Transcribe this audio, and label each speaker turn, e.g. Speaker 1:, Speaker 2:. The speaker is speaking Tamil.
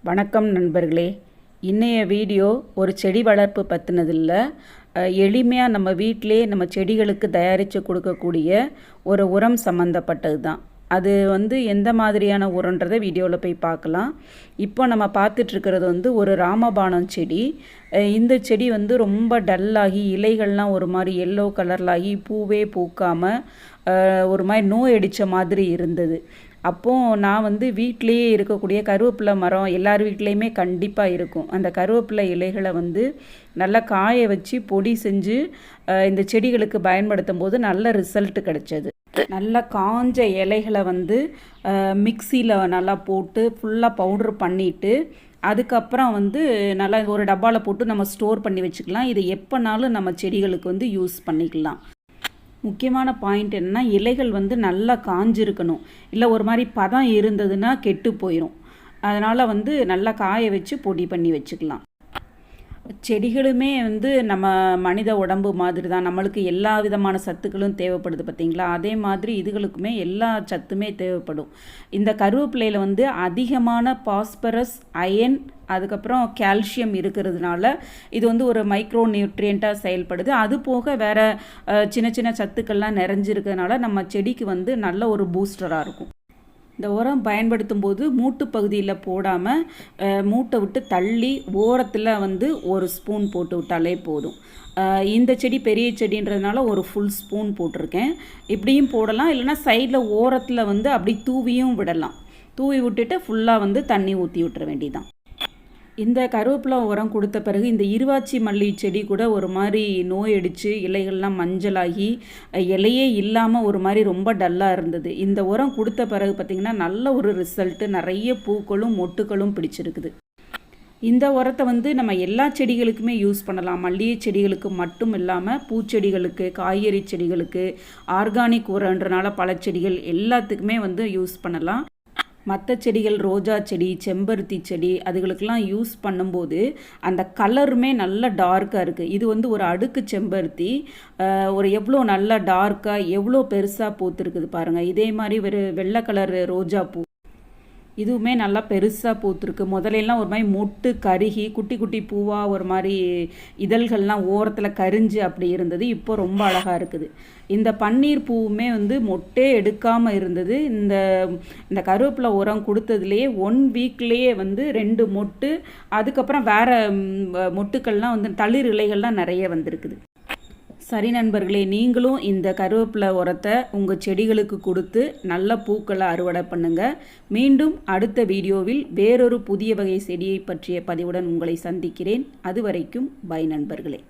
Speaker 1: வணக்கம் நண்பர்களே. இன்றைய வீடியோ ஒரு செடி வளர்ப்பு பற்றினதில்ல. எளிமையாக நம்ம வீட்டிலே நம்ம செடிகளுக்கு தயாரித்து கொடுக்கக்கூடிய ஒரு உரம் சம்மந்தப்பட்டது தான். அது எந்த மாதிரியான உரன்றதை வீடியோவில் போய் பார்க்கலாம். இப்போ நம்ம பார்த்துட்ருக்கிறது ஒரு ராமபானம் செடி. இந்த செடி ரொம்ப டல்லாகி இலைகள்லாம் ஒரு மாதிரி எல்லோ கலர்லாகி பூவே பூக்காமல் ஒரு மாதிரி நோய் அடித்த மாதிரி இருந்தது. அப்போது நான் வீட்டிலையே இருக்கக்கூடிய கருவேப்பிலை மரம் எல்லார் வீட்லேயுமே கண்டிப்பாக இருக்கும். அந்த கருவேப்பிலை இலைகளை நல்லா காய வச்சு பொடி செஞ்சு இந்த செடிகளுக்கு பயன்படுத்தும் போது நல்ல ரிசல்ட் கிடைச்சது. நல்லா காஞ்ச இலைகளை மிக்சியில் நல்லா போட்டு ஃபுல்லாக பவுட்ரு பண்ணிவிட்டு அதுக்கப்புறம் நல்லா ஒரு டப்பாவில் போட்டு நம்ம ஸ்டோர் பண்ணி வச்சுக்கலாம். இது எப்போனாலும் நம்ம செடிகளுக்கு யூஸ் பண்ணிக்கலாம். முக்கியமான பாயிண்ட் என்னென்னா, இலைகள் நல்லா காஞ்சிருக்கணும். இல்லை ஒரு மாதிரி பதம் இருந்ததுன்னா கெட்டு போயிடும். அதனால் நல்லா காய வச்சு பொடி பண்ணி வச்சுக்கலாம். செடிகளுமே நம்ம மனித உடம்பு மாதிரி தான். நம்மளுக்கு எல்லா விதமான சத்துக்களும் தேவைப்படுது பார்த்திங்களா. அதே மாதிரி இதுகளுக்குமே எல்லா சத்துமே தேவைப்படும். இந்த கருவேப்பிலையில் அதிகமான பாஸ்பரஸ், அயன், அதுக்கப்புறம் கால்சியம் இருக்கிறதுனால இது ஒரு மைக்ரோ நியூட்ரியண்ட்டாக செயல்படுது. அது போக வேறு சின்ன சின்ன சத்துக்கள்லாம் நிறைஞ்சிருக்கிறதுனால நம்ம செடிக்கு நல்ல ஒரு பூஸ்டராக இருக்கும். இந்த உரம் பயன்படுத்தும் போது மூட்டு பகுதியில் போடாமல் மூட்டை விட்டு தள்ளி ஓரத்தில் ஒரு ஸ்பூன் போட்டு விட்டாலே போதும். இந்த செடி பெரிய செடின்றதுனால ஒரு ஃபுல் ஸ்பூன் போட்டிருக்கேன். இப்படியும் போடலாம், இல்லைனா சைடில் ஓரத்தில் அப்படி தூவியும் விடலாம். தூவி விட்டுட்டு ஃபுல்லாக தண்ணி ஊற்றி விட்டுற வேண்டியதான். இந்த கருவேப்பிலை உரம் கொடுத்த பிறகு இந்த இருவாச்சி மல்லி செடி கூட ஒரு மாதிரி நோய் அடித்து இலைகள்லாம் மஞ்சளாகி இலையே இல்லாமல் ஒரு மாதிரி ரொம்ப டல்லாக இருந்தது. இந்த உரம் கொடுத்த பிறகு பார்த்திங்கன்னா நல்ல ஒரு ரிசல்ட்டு, நிறைய பூக்களும் மொட்டுக்களும் பிடிச்சிருக்குது. இந்த உரத்தை நம்ம எல்லா செடிகளுக்குமே யூஸ் பண்ணலாம். மல்லிகை செடிகளுக்கு மட்டும் இல்லாமல் பூச்செடிகளுக்கு, காய்கறி செடிகளுக்கு, ஆர்கானிக் உரன்றனால பழச்செடிகள் எல்லாத்துக்குமே யூஸ் பண்ணலாம். மற்ற செடிகள், ரோஜா செடி, செம்பருத்தி செடி, அதுகளுக்கெல்லாம் யூஸ் பண்ணும்போது அந்த கலருமே நல்ல டார்க்காக இருக்குது. இது ஒரு அடுக்கு செம்பருத்தி ஒரு எவ்வளோ நல்லா டார்க்காக எவ்வளோ பெருசாக பூத்துருக்குது பாருங்கள். இதே மாதிரி ஒரு வெள்ளை கலர் ரோஜா பூ இதுவுமே நல்லா பெருசாக பூத்துருக்கு. முதலெல்லாம் ஒரு மாதிரி மொட்டு கருகி குட்டி குட்டி பூவாக ஒரு மாதிரி இதழ்கள்லாம் ஓரத்தில் கரிஞ்சு அப்படி இருந்தது. இப்போ ரொம்ப அழகாக இருக்குது. இந்த பன்னீர் பூவுமே மொட்டே எடுக்காமல் இருந்தது. இந்த கருவேப்பிலை உரம் கொடுத்ததுலேயே 1 வீக்லேயே 2 மொட்டு, அதுக்கப்புறம் வேறு மொட்டுக்கள்லாம் தளிர் இலைகள்லாம் நிறைய வந்திருக்குது. சரி நண்பர்களே, நீங்களும் இந்த கருவேப்பிலை உரத்தை உங்கள் செடிகளுக்கு கொடுத்து நல்ல பூக்களை அறுவடை பண்ணுங்கள். மீண்டும் அடுத்த வீடியோவில் வேறொரு புதிய வகை செடியை பற்றிய பதிவுடன் உங்களை சந்திக்கிறேன். அதுவரைக்கும் பை நண்பர்களே.